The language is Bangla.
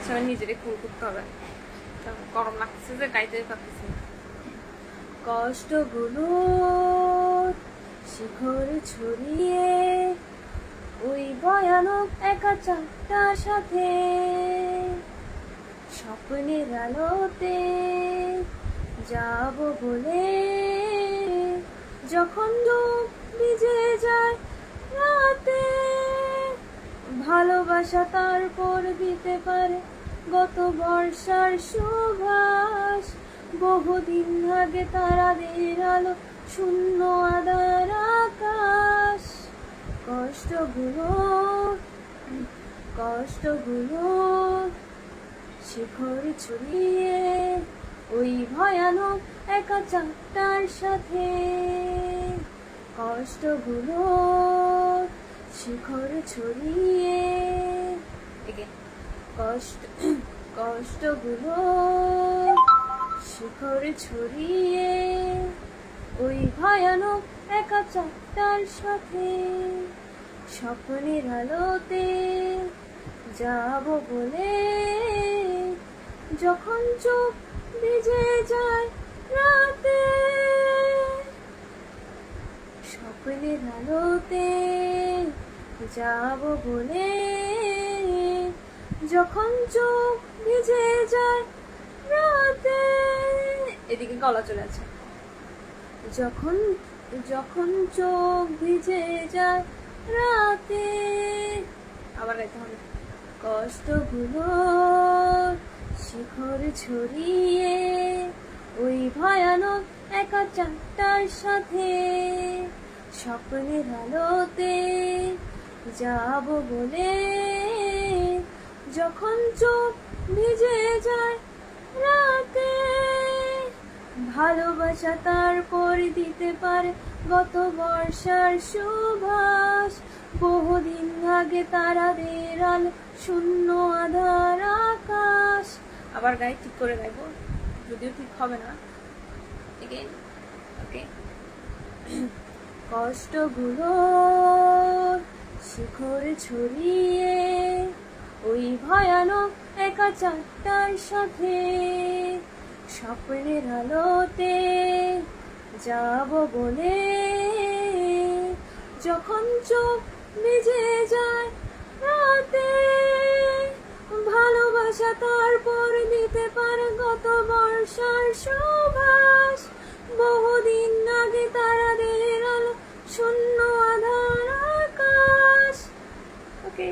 সময় নিজেরে কুল করতে হবে। গরম লাগতেছে যে গাইতে পারতেছি না। কষ্টগুলো শিখরে ছড়িয়ে ওই ভয়ানক একা চাঁদটার সাথে স্বপ্নের আলোতে যাব বলে যখন দুঃখ ভিজে যায় রাতে ভালোবাসা তারপর দিতে পারে গত বর্ষার সুবাস বহুদিন আগে তারাদের আলো শূন্য আধার আকাশ কষ্টগুলো শিখর ছড়িয়ে ওই ভয়ানক একা চাঁদটার সাথে কষ্টগুলো শিখর ছড়িয়ে কষ্টগুলো শিখর ছড়িয়ে ওই ভয়ানক একা চাঁদটার সাথে স্বপ্নের আলোতে যাব বলে যখন চোখ ভিজে যায় রাতে স্বপ্নের আলোতে যাব বলে যখন চোখ ভিজে যায় রাতে এদিকে গলা চলে আছে যখন চোখ ভিজে যায় রাতে আবার গাইতে হবে কষ্টগুলো শিখর ছড়িয়ে ওই ভয়ানক একা চাঁদটার সাথে স্বপ্নের আলোতে যাব বলে যখন চোখ ভিজে যায় রাতে ভালোবাসা তারপর দিতে পারে গত বর্ষার সুবাস বহুদিন আগে তারাদের আলো শূন্য আধার আকাশ আবার গাই ঠিক করে গাইবো যদিও ঠিক হবে না ওকে কষ্টগুলো শিখরে ছড়িয়ে ওই ভয়ানক একা চাঁদটার সাথে স্বপ্নের আলোতে যাব বলে যখন চোখ ভিজে যায় রাতে ভালোবাসা তারপর দিতে পারে গত বর্ষার সুবাস বহুদিন আগে তারাদের আলো শূন্য আধার আকাশ ওকে